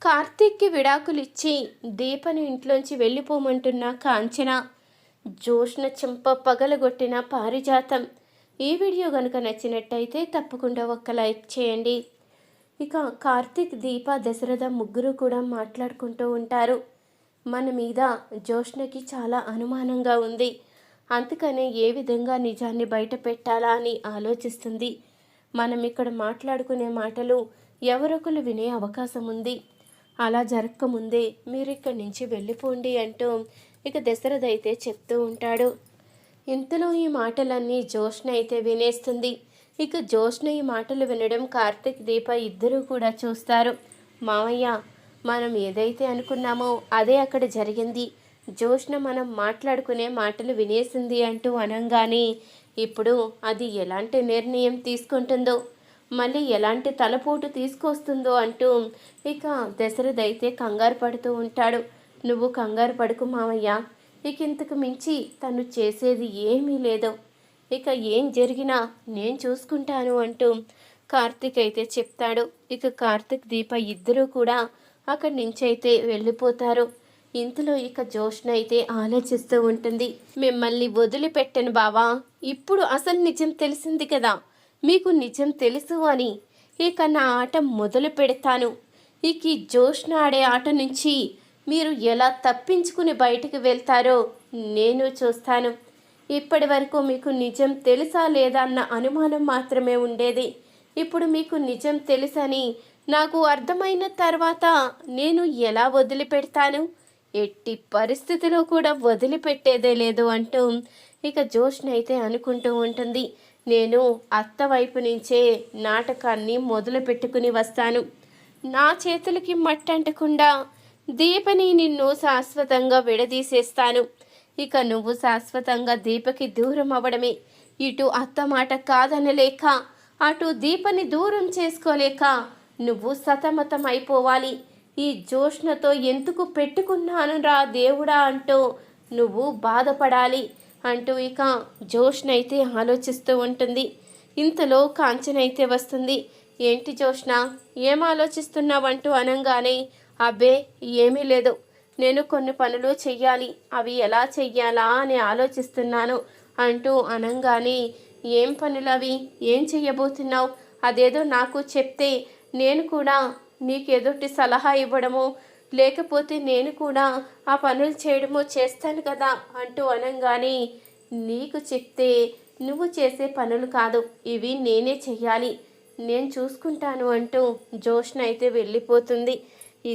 కార్తీక్కి విడాకులిచ్చి దీపని ఇంట్లోంచి వెళ్ళిపోమంటున్న కాంచన, జోష్న చెంప పగలగొట్టిన పారిజాతం. ఈ వీడియో కనుక నచ్చినట్టయితే తప్పకుండా ఒక్క లైక్ చేయండి. ఇక కార్తీక్, దీప, దశరథ ముగ్గురు కూడా మాట్లాడుకుంటూ ఉంటారు. మన మీద జోష్నకి చాలా అనుమానంగా ఉంది, అందుకనే ఏ విధంగా నిజాన్ని బయట పెట్టాలా అని ఆలోచిస్తుంది. మనం ఇక్కడ మాట్లాడుకునే మాటలు ఎవరొకరు వినే అవకాశం ఉంది. అలా జరగకముందే మీరు ఇక్కడి నుంచి వెళ్ళిపోండి అంటూ ఇక దశరథ అయితే చెప్తూ ఉంటాడు. ఇంతలో ఈ మాటలన్నీ జోష్న అయితే వినేస్తుంది. ఇక జోష్న ఈ మాటలు వినడం కార్తీక్, దీప ఇద్దరూ కూడా చూస్తారు. మావయ్య, మనం ఏదైతే అనుకున్నామో అదే అక్కడ జరిగింది. జోష్న మనం మాట్లాడుకునే మాటలు వినేసింది అంటూ అనంగానే ఇప్పుడు అది ఎలాంటి నిర్ణయం తీసుకుంటుందో, మళ్ళీ ఎలాంటి తలపోటు తీసుకొస్తుందో అంటూ ఇక దశరథ అయితే కంగారు పడుతూ ఉంటాడు. నువ్వు కంగారు పడుకు మావయ్య, ఇక ఇంతకు మించి తను చేసేది ఏమీ లేదు, ఇక ఏం జరిగినా నేను చూసుకుంటాను అంటూ కార్తీక్ అయితే చెప్తాడు. ఇక కార్తీక్, దీప ఇద్దరూ కూడా అక్కడి నుంచి అయితే వెళ్ళిపోతారు. ఇంతలో ఇక జోష్న అయితే ఆలోచిస్తూ ఉంటుంది. మిమ్మల్ని వదిలిపెట్టను బావా, ఇప్పుడు అసలు నిజం తెలిసింది కదా, మీకు నిజం తెలుసు అని. ఇక నా ఆట మొదలు పెడతాను. ఇక ఈ జోష్న ఆడే ఆట నుంచి మీరు ఎలా తప్పించుకుని బయటికి వెళ్తారో నేను చూస్తాను. ఇప్పటి వరకు మీకు నిజం తెలుసా లేదా అన్న అనుమానం మాత్రమే ఉండేది. ఇప్పుడు మీకు నిజం తెలుసని నాకు అర్థమైన తర్వాత నేను ఎలా వదిలిపెడతాను? ఎట్టి పరిస్థితిలో కూడా వదిలిపెట్టేదే లేదు అంటూ ఇక జోష్న అయితే అనుకుంటూ ఉంటుంది. నేను అత్త వైపు నుంచే నాటకాన్ని మొదలు పెట్టుకుని వస్తాను. నా చేతులకి మట్టంటకుండా దీపని నిన్ను శాశ్వతంగా విడదీసేస్తాను. ఇక నువ్వు శాశ్వతంగా దీపకి దూరం అవ్వడమే. ఇటు అత్త మాట కాదనలేక, అటు దీపని దూరం చేసుకోలేక నువ్వు సతమతం అయిపోవాలి. ఈ జోష్నతో ఎందుకు పెట్టుకున్నాను రా దేవుడా అంటూ నువ్వు బాధపడాలి అంటూ ఇక జోష్న అయితే ఆలోచిస్తూ ఉంటుంది. ఇంతలో కాంచన అయితే వస్తుంది. ఏంటి జోష్న, ఏం ఆలోచిస్తున్నావంటూ అనంగానే, అబ్బే ఏమీ లేదు, నేను కొన్ని పనులు చెయ్యాలి, అవి ఎలా చెయ్యాలా అని ఆలోచిస్తున్నాను అంటూ అనంగానే, ఏం పనులు అవి, ఏం చెయ్యబోతున్నావు? అదేదో నాకు చెప్తే నేను కూడా నీకేదోటి సలహా ఇవ్వడమో లేకపోతే నేను కూడా ఆ పనులు చేయడమో చేస్తాను కదా అంటూ అనంగానే, నీకు చెప్తే నువ్వు చేసే పనులు కాదు, ఇవి నేనే చెయ్యాలి, నేను చూసుకుంటాను అంటూ జోష్న అయితే వెళ్ళిపోతుంది.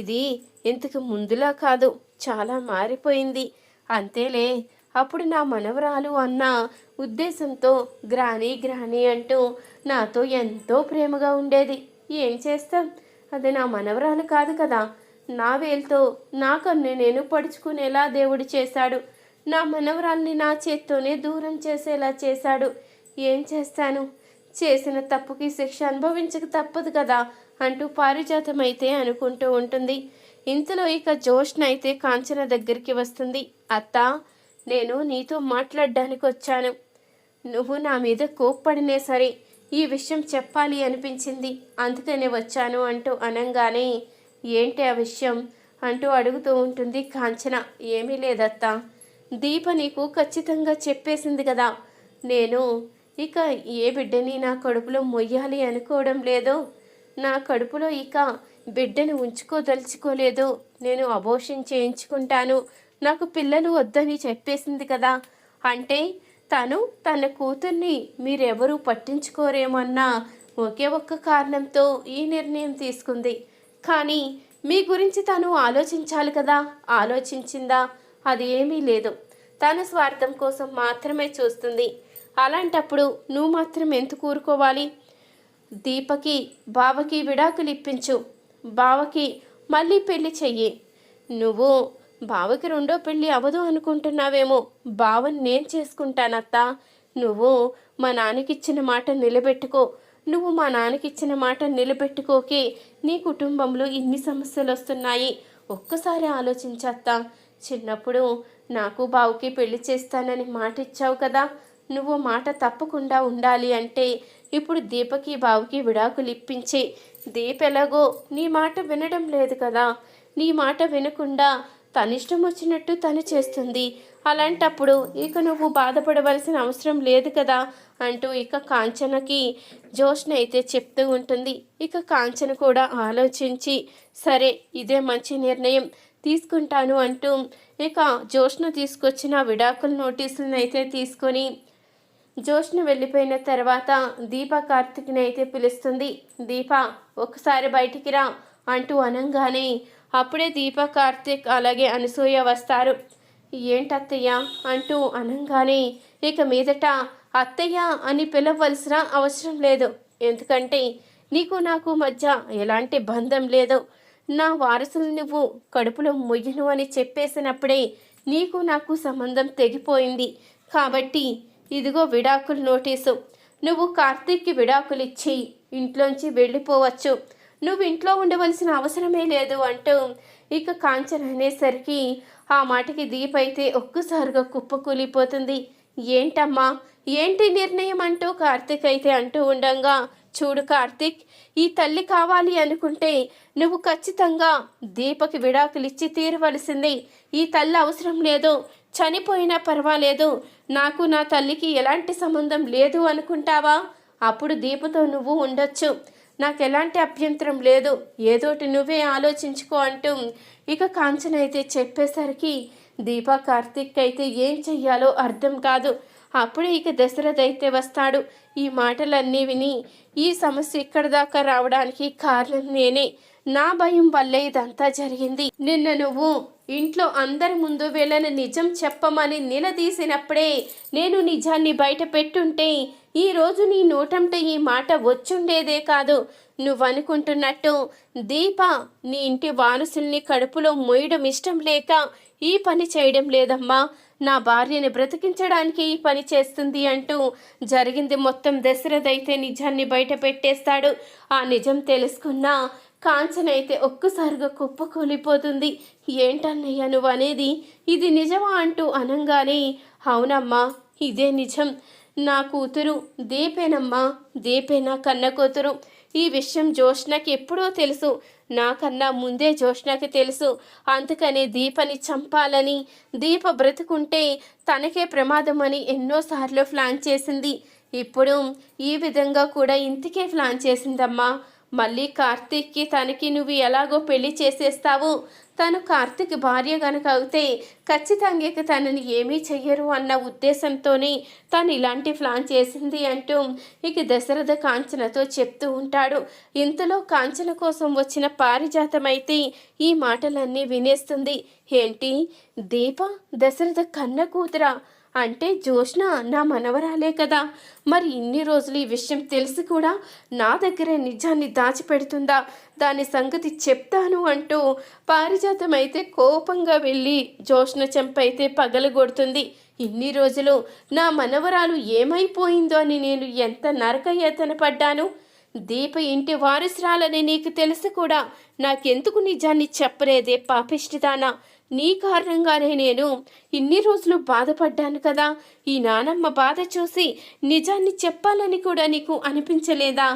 ఇది ఇంతకు ముందులా కాదు, చాలా మారిపోయింది. అంతేలే, అప్పుడు నా మనవరాలు అన్న ఉద్దేశంతో గ్రాని గ్రాని అంటూ నాతో ఎంతో ప్రేమగా ఉండేది. ఏం చేస్తాం, అది నా మనవరాలు కాదు కదా. నా వేలుతో నా కన్ను నేను పడుచుకునేలా దేవుడు చేశాడు. నా మనవరాల్ని నా చేత్తోనే దూరం చేసేలా చేశాడు. ఏం చేస్తాను, చేసిన తప్పుకి శిక్ష అనుభవించక తప్పదు కదా అంటూ పారిజాతం అయితే అనుకుంటూ ఉంటుంది. ఇంతలో ఇక జోష్న అయితే కాంచన దగ్గరికి వస్తుంది. అత్త, నేను నీతో మాట్లాడడానికి వచ్చాను. నువ్వు నా మీద కోప్పడినే సరే ఈ విషయం చెప్పాలి అనిపించింది, అందుకనే వచ్చాను అంటూ అనంగానే, ఏంటి ఆ విషయం అంటూ అడుగుతూ ఉంటుంది కాంచన. ఏమీ లేదత్తా, దీప నీకు ఖచ్చితంగా చెప్పేసింది కదా, నేను ఇక ఏ బిడ్డని నా కడుపులో మొయ్యాలి అనుకోవడం లేదో, నా కడుపులో ఇక బిడ్డను ఉంచుకోదలుచుకోలేదు, నేను అబోర్షన్ చేయించుకుంటాను, నాకు పిల్లలు వద్దని చెప్పేసింది కదా. అంటే తను తన కూతుర్ని మీరెవరూ పట్టించుకోరేమన్నా ఒకే ఒక్క కారణంతో ఈ నిర్ణయం తీసుకుంది. కానీ మీ గురించి తను ఆలోచించాలి కదా, ఆలోచించిందా? అది ఏమీ లేదు, తన స్వార్థం కోసం మాత్రమే చూస్తుంది. అలాంటప్పుడు నువ్వు మాత్రం ఎందుకు ఊరుకోవాలి? దీపకి, బావకి విడాకులు ఇప్పించు, బావకి మళ్ళీ పెళ్లి చెయ్యి. నువ్వు బావకి రెండో పెళ్ళి అవ్వదు అనుకుంటున్నావేమో, బావని నేను చేసుకుంటానత్తా. నువ్వు మా నాన్నకిచ్చిన మాట నిలబెట్టుకో. నువ్వు మా నాన్నకిచ్చిన మాట నిలబెట్టుకోకే నీ కుటుంబంలో ఇన్ని సమస్యలు వస్తున్నాయి. ఒక్కసారి ఆలోచించత్తా. చిన్నప్పుడు నాకు బావుకి పెళ్లి చేస్తానని మాట ఇచ్చావు కదా, నువ్వు మాట తప్పకుండా ఉండాలి అంటే ఇప్పుడు దీపకి బావుకి విడాకులు ఇప్పించి దీప ఎలాగో నీ మాట వినడం లేదు కదా, నీ మాట వినకుండా తనిష్టం వచ్చినట్టు తను చేస్తుంది. అలాంటప్పుడు ఇక నువ్వు బాధపడవలసిన అవసరం లేదు కదా అంటూ ఇక కాంచనకి జోష్న అయితే చెప్తూ ఉంటుంది. ఇక కాంచన కూడా ఆలోచించి సరే ఇదే మంచి నిర్ణయం తీసుకుంటాను అంటూ ఇక జోష్న తీసుకొచ్చిన విడాకుల నోటీసులను అయితే తీసుకొని జోష్న వెళ్ళిపోయిన తర్వాత దీప కార్తిక్ని అయితే పిలుస్తుంది. దీప ఒకసారి బయటికి రా అంటూ అనగానే అప్పుడే దీప కార్తిక్ అలాగే అనసూయ వస్తారు. ఏంటత్తయ్య అంటూ అనగానే ఇక మీదట అత్తయ్య అని పిలవలసిన అవసరం లేదు, ఎందుకంటే నీకు నాకు మధ్య ఎలాంటి బంధం లేదు. నా వారసులు నువ్వు కడుపులో మొయ్యను అని చెప్పేసినప్పుడే నీకు నాకు సంబంధం తెగిపోయింది. కాబట్టి ఇదిగో విడాకుల నోటీసు, నువ్వు కార్తీక్కి విడాకులు ఇచ్చి ఇంట్లోంచి వెళ్ళిపోవచ్చు, నువ్వు ఇంట్లో ఉండవలసిన అవసరమే లేదు అంటూ ఇక కాంచన అనేసరికి ఆ మాటకి దీప అయితే ఒక్కసారిగా కుప్పకూలిపోతుంది. ఏంటమ్మా ఏంటి నిర్ణయం అంటూ కార్తీక్ అయితే అంటూ ఉండగా, చూడు కార్తీక్, ఈ తల్లి కావాలి అనుకుంటే నువ్వు ఖచ్చితంగా దీపకి విడాకులు ఇచ్చి తీరవలసింది. ఈ తల్లి అవసరం లేదు, చనిపోయినా పర్వాలేదు, నాకు నా తల్లికి ఎలాంటి సంబంధం లేదు అనుకుంటావా? అప్పుడు దీపతో నువ్వు ఉండొచ్చు, నాకు ఎలాంటి అభ్యంతరం లేదు, ఏదోటి నువ్వే ఆలోచించుకో అంటూ ఇక కాంచన అయితే చెప్పేసరికి దీప కార్తీక్ అయితే ఏం చెయ్యాలో అర్థం కాదు. అప్పుడే ఇక దశరథ్ అయితే వస్తాడు. ఈ మాటలన్నీ విని ఈ సమస్య ఇక్కడ దాకా రావడానికి కారణం నేనే, నా భయం వల్లే ఇదంతా జరిగింది. నిన్న నువ్వు ఇంట్లో అందరి ముందు వీళ్ళని నిజం చెప్పమని నిలదీసినప్పుడే నేను నిజాన్ని బయట పెట్టుంటే ఈరోజు నీ నోటంట ఈ మాట వచ్చుండేదే కాదు. నువ్వనుకుంటున్నట్టు దీప నీ ఇంటి వారసుల్ని కడుపులో మోయడం ఇష్టం లేక ఈ పని చేయడం లేదమ్మా, నా భార్యని బ్రతికించడానికి ఈ పని చేస్తుంది అంటూ జరిగింది మొత్తం దశరథ్ అయితే నిజాన్ని బయట పెట్టేస్తాడు. ఆ నిజం తెలుసుకున్నా కాంచన అయితే ఒక్కసారిగా కుప్పకూలిపోతుంది. ఏంటన్నయ్య నువ్వు అనేది, ఇది నిజమా అంటూ అనంగానే అవునమ్మా ఇదే నిజం, నా కూతురు దీపేనమ్మా, దీపే నా కన్న కూతురు. ఈ విషయం జోష్నకి ఎప్పుడో తెలుసు, నాకన్నా ముందే జోష్నకి తెలుసు. అందుకని దీపని చంపాలని, దీప బ్రతుకుంటే తనకే ప్రమాదం అని ఎన్నోసార్లు ప్లాన్ చేసింది. ఇప్పుడు ఈ విధంగా కూడా ఇంటికే ప్లాన్ చేసిందమ్మా. మళ్ళీ కార్తీక్కి తనకి నువ్వు ఎలాగో పెళ్లి చేసేస్తావు, తను కార్తీక్ భార్య గనక అవుతే ఖచ్చితంగా తనని ఏమీ చెయ్యరు అన్న ఉద్దేశంతోనే తను ఇలాంటి ప్లాన్ చేసింది అంటూ ఇక దశరథ కాంచనతో చెప్తూ ఉంటాడు. ఇంతలో కాంచన కోసం వచ్చిన పారిజాతం అయితే ఈ మాటలన్నీ వినేస్తుంది. ఏంటి దీప దశరథ కన్న కూతురా అంటే జోష్న నా మనవరాలే కదా, మరి ఇన్ని రోజులు ఈ విషయం తెలిసి కూడా నా దగ్గరే నిజాన్ని దాచిపెడుతుందా, దాని సంగతి చెప్తాను అంటూ పారిజాతం అయితే కోపంగా వెళ్ళి జోష్న చెంపైతే పగలగొడుతుంది. ఇన్ని రోజులు నా మనవరాలు ఏమైపోయిందో అని నేను ఎంత నరకయాతన పడ్డాను. దీప ఇంటి వారసురాలని నీకు తెలిసి కూడా నాకెందుకు నిజాన్ని చెప్పలేదే పాపిష్టిదానా, నీ కారణంగానే నేను ఇన్ని రోజులు బాధపడ్డాను కదా. ఈ నానమ్మ బాధ చూసి నిజాన్ని చెప్పాలని కూడా నీకు అనిపించలేదా?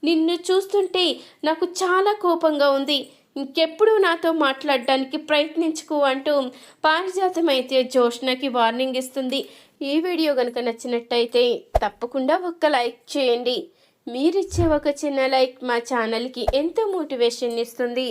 నిన్ను చూస్తుంటే నాకు చాలా కోపంగా ఉంది, ఇంకెప్పుడు నాతో మాట్లాడడానికి ప్రయత్నించుకో అంటూ పారిజాతం అయితే జోష్నకి వార్నింగ్ ఇస్తుంది. ఈ వీడియో కనుక నచ్చినట్టయితే తప్పకుండా ఒక్క లైక్ చేయండి. మీరిచ్చే ఒక చిన్న లైక్ మా ఛానల్కి ఎంతో మోటివేషన్ ఇస్తుంది.